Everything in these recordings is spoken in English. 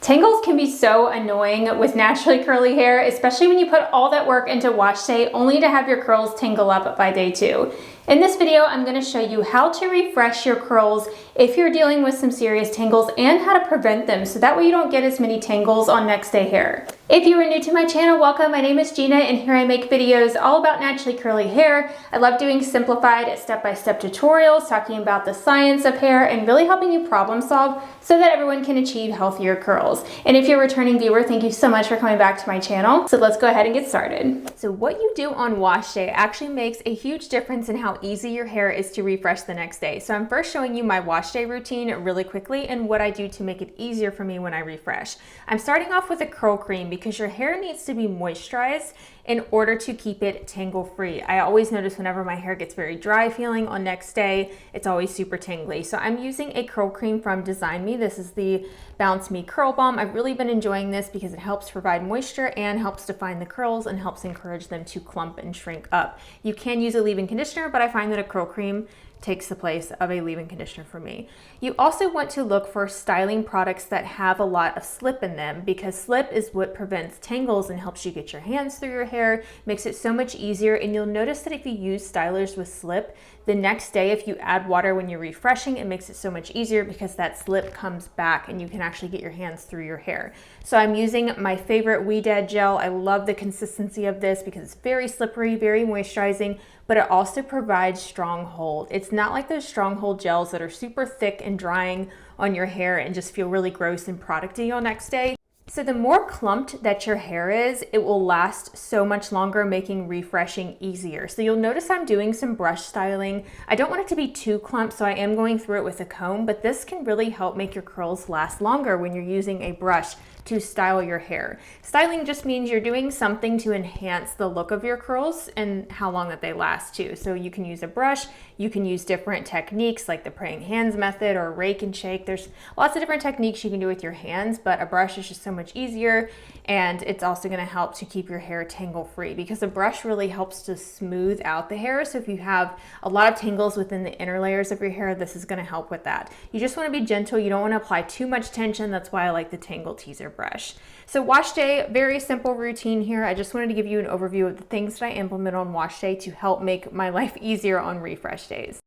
Tangles can be so annoying with naturally curly hair, especially when you put all that work into wash day only to have your curls tangle up by day 2. In this video, I'm going to show you how to refresh your curls if you're dealing with some serious tangles and how to prevent them so that way you don't get as many tangles on next day hair. If you are new to my channel, welcome. My name is Gina and here I make videos all about naturally curly hair. I love doing simplified step-by-step tutorials talking about the science of hair and really helping you problem solve so that everyone can achieve healthier curls. And if you're a returning viewer, thank you so much for coming back to my channel. So let's go ahead and get started. So what you do on wash day actually makes a huge difference in how easy your hair is to refresh the next day. So I'm first showing you my wash day routine really quickly and what I do to make it easier for me when I refresh. I'm starting off with a curl cream because your hair needs to be moisturized in order to keep it tangle free. I always notice whenever my hair gets very dry feeling on next day, it's always super tangly. So I'm using a curl cream from Design Me. This is the Bounce Me Curl Balm. I've really been enjoying this because it helps provide moisture and helps define the curls and helps encourage them to clump and shrink up. You can use a leave-in conditioner, but I find that a curl cream takes the place of a leave-in conditioner for me. You also want to look for styling products that have a lot of slip in them because slip is what prevents tangles and helps you get your hands through your hair, makes it so much easier. And you'll notice that if you use stylers with slip, the next day if you add water when you're refreshing, it makes it so much easier because that slip comes back and you can actually get your hands through your hair. So I'm using my favorite We Dad gel. I love the consistency of this because it's very slippery, very moisturizing, but it also provides strong hold. It's not like those strong hold gels that are super thick and drying on your hair and just feel really gross and producty on next day. So the more clumped that your hair is, it will last so much longer, making refreshing easier. So you'll notice I'm doing some brush styling. I don't want it to be too clumped, so I am going through it with a comb, but this can really help make your curls last longer when you're using a brush to style your hair. Styling just means you're doing something to enhance the look of your curls and how long that they last too. So you can use a brush, you can use different techniques like the praying hands method or rake and shake. There's lots of different techniques you can do with your hands, but a brush is just so much easier, and it's also going to help to keep your hair tangle free because a brush really helps to smooth out the hair. So if you have a lot of tangles within the inner layers of your hair, this is going to help with that. You just want to be gentle. You don't want to apply too much tension. That's why I like the Tangle Teaser brush. So wash day, very simple routine here. I just wanted to give you an overview of the things that I implement on wash day to help make my life easier on refresh days.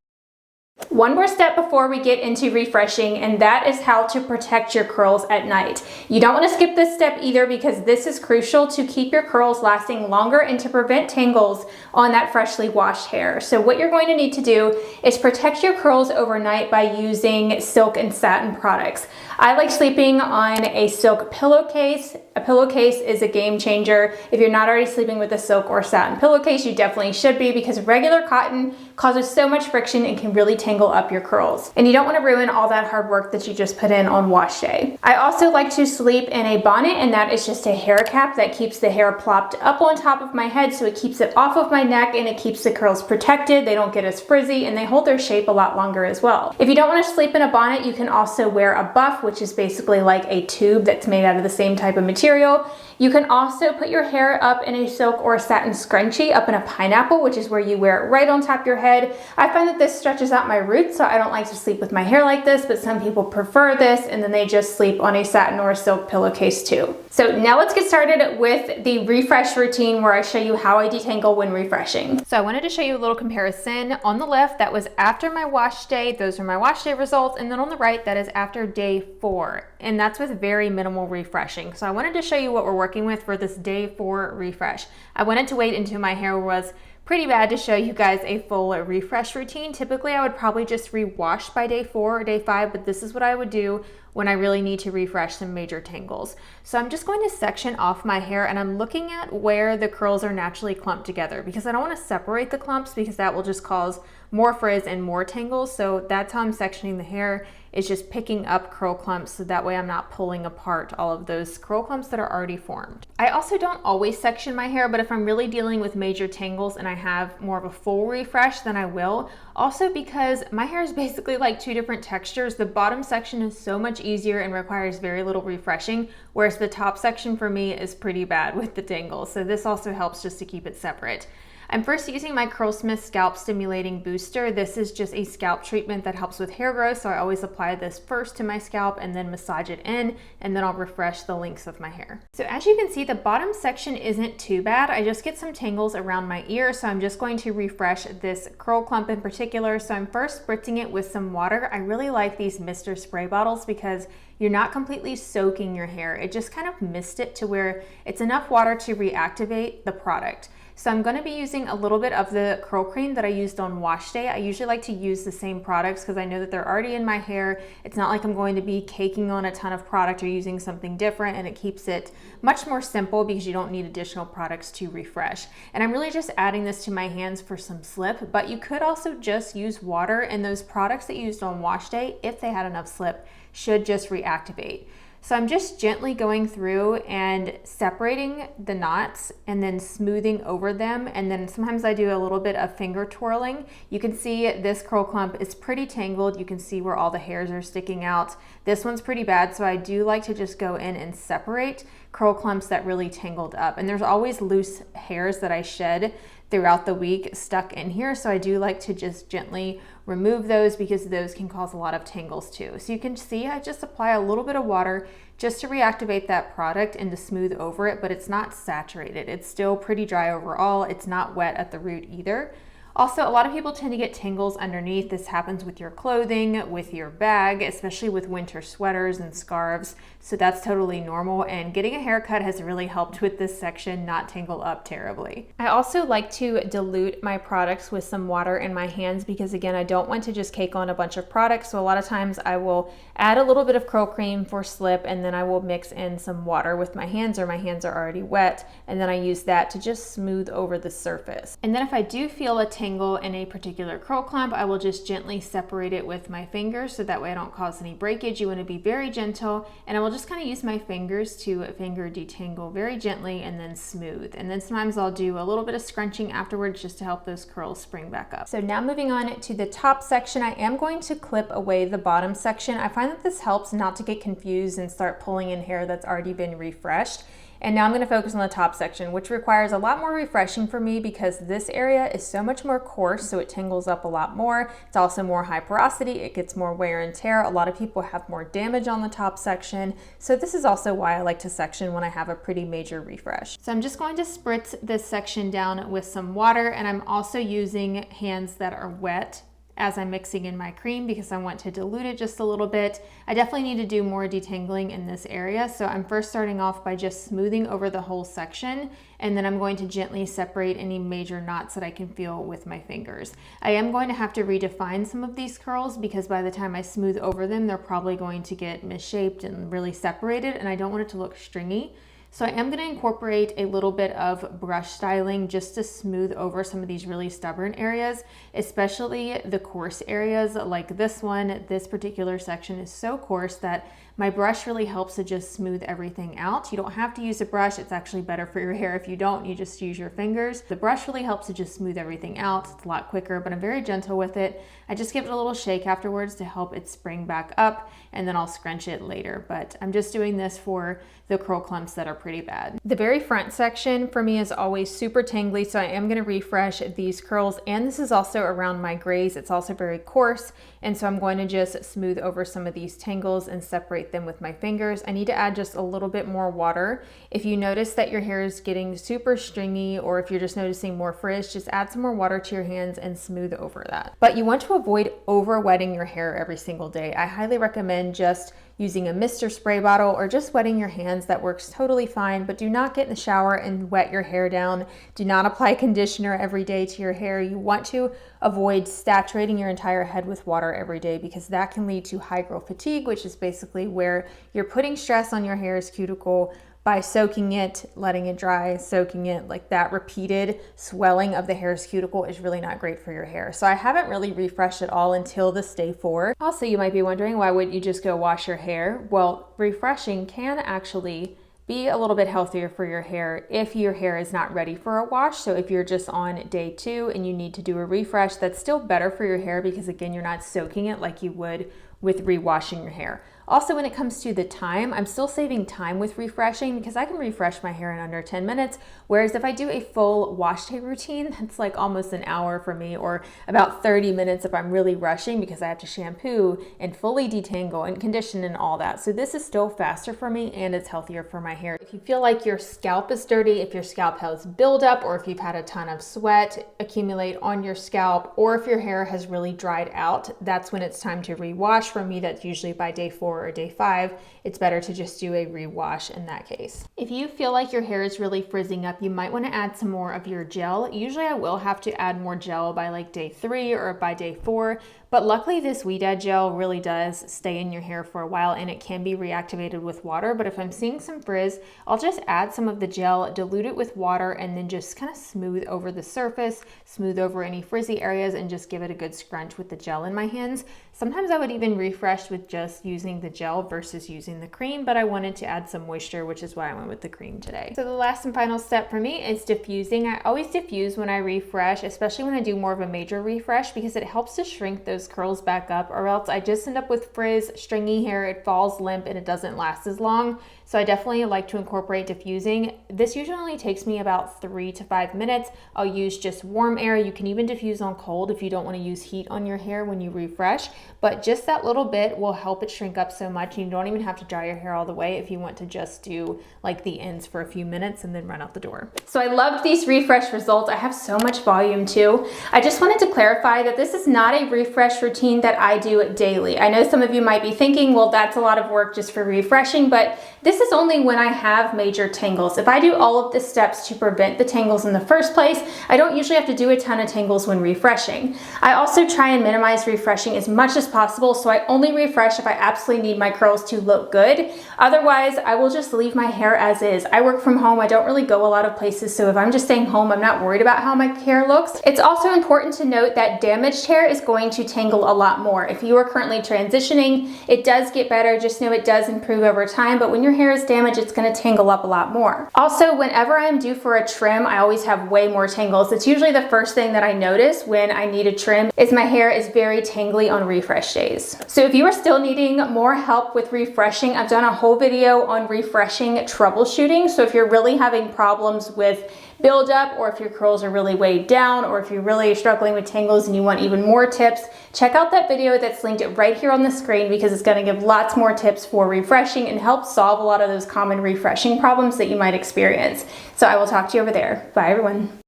One more step before we get into refreshing, and that is how to protect your curls at night. You don't want to skip this step either because this is crucial to keep your curls lasting longer and to prevent tangles on that freshly washed hair. So what you're going to need to do is protect your curls overnight by using silk and satin products. I like sleeping on a silk pillowcase. A pillowcase is a game changer. If you're not already sleeping with a silk or satin pillowcase, you definitely should be because regular cotton causes so much friction and can really tangle up your curls. And you don't want to ruin all that hard work that you just put in on wash day. I also like to sleep in a bonnet, and that is just a hair cap that keeps the hair plopped up on top of my head, so it keeps it off of my neck and it keeps the curls protected. They don't get as frizzy and they hold their shape a lot longer as well. If you don't want to sleep in a bonnet, you can also wear a buff, which is basically like a tube that's made out of the same type of material. You can also put your hair up in a silk or satin scrunchie up in a pineapple, which is where you wear it right on top of your head. I find that this stretches out my roots, so I don't like to sleep with my hair like this, but some people prefer this and then they just sleep on a satin or a silk pillowcase too. So now let's get started with the refresh routine where I show you how I detangle when refreshing. So I wanted to show you a little comparison. On the left, that was after my wash day. Those are my wash day results. And then on the right, that is after day 4. And that's with very minimal refreshing. So I wanted to show you what we're working with for this day 4 refresh. I wanted to wait until my hair was pretty bad to show you guys a full refresh routine. Typically, I would probably just rewash by day 4 or day 5, but this is what I would do when I really need to refresh some major tangles. So I'm just going to section off my hair and I'm looking at where the curls are naturally clumped together because I don't want to separate the clumps because that will just cause more frizz and more tangles. So that's how I'm sectioning the hair, is just picking up curl clumps so that way I'm not pulling apart all of those curl clumps that are already formed. I also don't always section my hair, but if I'm really dealing with major tangles and I have more of a full refresh, then I will. Also because my hair is basically like 2 different textures. The bottom section is so much easier and requires very little refreshing, whereas the top section for me is pretty bad with the tangles. So this also helps just to keep it separate. I'm first using my Curlsmith Scalp Stimulating Booster. This is just a scalp treatment that helps with hair growth, so I always apply this first to my scalp and then massage it in, and then I'll refresh the links of my hair. So as you can see, the bottom section isn't too bad. I just get some tangles around my ear, so I'm just going to refresh this curl clump in particular. So I'm first spritzing it with some water. I really like these mister spray bottles because you're not completely soaking your hair. It just kind of mist it to where it's enough water to reactivate the product. So I'm going to be using a little bit of the curl cream that I used on wash day. I usually like to use the same products because I know that they're already in my hair. It's not like I'm going to be caking on a ton of product or using something different, and it keeps it much more simple because you don't need additional products to refresh. And I'm really just adding this to my hands for some slip, but you could also just use water, and those products that you used on wash day, if they had enough slip, should just reactivate. So I'm just gently going through and separating the knots and then smoothing over them. And then sometimes I do a little bit of finger twirling. You can see this curl clump is pretty tangled. You can see where all the hairs are sticking out. This one's pretty bad, so I do like to just go in and separate curl clumps that really tangled up. And there's always loose hairs that I shed throughout the week stuck in here, so I do like to just gently remove those because those can cause a lot of tangles too. So you can see I just apply a little bit of water just to reactivate that product and to smooth over it, but it's not saturated. It's still pretty dry overall. It's not wet at the root either. Also, a lot of people tend to get tangles underneath. This happens with your clothing, with your bag, especially with winter sweaters and scarves. So that's totally normal, and getting a haircut has really helped with this section not tangle up terribly. I also like to dilute my products with some water in my hands because, again, I don't want to just cake on a bunch of products. So a lot of times I will add a little bit of curl cream for slip, and then I will mix in some water with my hands, or my hands are already wet, and then I use that to just smooth over the surface. And then if I do feel a tangle in a particular curl clump, I will just gently separate it with my fingers so that way I don't cause any breakage. You want to be very gentle, and I will just kind of use my fingers to finger detangle very gently and then smooth. And then sometimes I'll do a little bit of scrunching afterwards just to help those curls spring back up. So now moving on to the top section, I am going to clip away the bottom section. I find that this helps not to get confused and start pulling in hair that's already been refreshed. And now I'm going to focus on the top section, which requires a lot more refreshing for me because this area is so much more coarse, so it tangles up a lot more. It's also more high porosity. It gets more wear and tear. A lot of people have more damage on the top section. So this is also why I like to section when I have a pretty major refresh. So I'm just going to spritz this section down with some water, and I'm also using hands that are wet as I'm mixing in my cream because I want to dilute it just a little bit. I definitely need to do more detangling in this area. So I'm first starting off by just smoothing over the whole section, and then I'm going to gently separate any major knots that I can feel with my fingers. I am going to have to redefine some of these curls because by the time I smooth over them, they're probably going to get misshaped and really separated, and I don't want it to look stringy. So I am going to incorporate a little bit of brush styling just to smooth over some of these really stubborn areas, especially the coarse areas like this one. This particular section is so coarse that my brush really helps to just smooth everything out. You don't have to use a brush. It's actually better for your hair if you don't. You just use your fingers. The brush really helps to just smooth everything out. It's a lot quicker, but I'm very gentle with it. I just give it a little shake afterwards to help it spring back up, and then I'll scrunch it later. But I'm just doing this for the curl clumps that are pretty bad. The very front section for me is always super tangly, so I am going to refresh these curls, and this is also around my grays. It's also very coarse, and so I'm going to just smooth over some of these tangles and separate them with my fingers. I need to add just a little bit more water. If you notice that your hair is getting super stringy, or if you're just noticing more frizz, just add some more water to your hands and smooth over that. But you want to avoid over wetting your hair every single day. I highly recommend just using a mister spray bottle or just wetting your hands. That works totally fine, but do not get in the shower and wet your hair down. Do not apply conditioner every day to your hair. You want to avoid saturating your entire head with water every day because that can lead to high growth fatigue, which is basically where you're putting stress on your hair's cuticle by soaking it, letting it dry, soaking it. Like that repeated swelling of the hair's cuticle is really not great for your hair. So I haven't really refreshed it all until this day 4. Also, you might be wondering, why wouldn't you just go wash your hair? Well, refreshing can actually be a little bit healthier for your hair if your hair is not ready for a wash. So if you're just on day 2 and you need to do a refresh, that's still better for your hair because again, you're not soaking it like you would with rewashing your hair. Also, when it comes to the time, I'm still saving time with refreshing because I can refresh my hair in under 10 minutes. Whereas if I do a full wash day routine, it's like almost an hour for me, or about 30 minutes if I'm really rushing because I have to shampoo and fully detangle and condition and all that. So this is still faster for me and it's healthier for my hair. If you feel like your scalp is dirty, if your scalp has buildup, or if you've had a ton of sweat accumulate on your scalp, or if your hair has really dried out, that's when it's time to rewash. For me, that's usually by day 4 or day 5. It's better to just do a rewash in that case. If you feel like your hair is really frizzing up, you might want to add some more of your gel. Usually I will have to add more gel by like day 3 or by day 4, but luckily this Ouida gel really does stay in your hair for a while and it can be reactivated with water. But if I'm seeing some frizz, I'll just add some of the gel, dilute it with water, and then just kind of smooth over the surface, smooth over any frizzy areas, and just give it a good scrunch with the gel in my hands. Sometimes I would even refresh with just using the gel versus using the cream, but I wanted to add some moisture, which is why I went with the cream today. So the last and final step for me is diffusing. I always diffuse when I refresh, especially when I do more of a major refresh, because it helps to shrink those curls back up, or else I just end up with frizz, stringy hair, it falls limp, and it doesn't last as long. So I definitely like to incorporate diffusing. This usually only takes me about 3 to 5 minutes. I'll use just warm air. You can even diffuse on cold if you don't want to use heat on your hair when you refresh, but just that little bit will help it shrink up so much. You don't even have to dry your hair all the way if you want to just do like the ends for a few minutes and then run out the door. So I loved these refresh results. I have so much volume too. I just wanted to clarify that this is not a refresh routine that I do daily. I know some of you might be thinking, well, that's a lot of work just for refreshing, but this is only when I have major tangles. If I do all of the steps to prevent the tangles in the first place, I don't usually have to do a ton of tangles when refreshing. I also try and minimize refreshing as much as possible, so I only refresh if I absolutely need my curls to look good. Otherwise, I will just leave my hair as is. I work from home. I don't really go a lot of places, so if I'm just staying home, I'm not worried about how my hair looks. It's also important to note that damaged hair is going to tangle a lot more. If you are currently transitioning, it does get better. Just know it does improve over time, but when your hair is damaged, it's going to tangle up a lot more. Also, whenever I'm due for a trim, I always have way more tangles. It's usually the first thing that I notice when I need a trim is my hair is very tangly on refresh days. So if you are still needing more help with refreshing, I've done a whole video on refreshing troubleshooting. So if you're really having problems with buildup, or if your curls are really weighed down, or if you're really struggling with tangles and you want even more tips, check out that video that's linked right here on the screen, because it's going to give lots more tips for refreshing and help solve a lot of those common refreshing problems that you might experience. So I will talk to you over there. Bye everyone.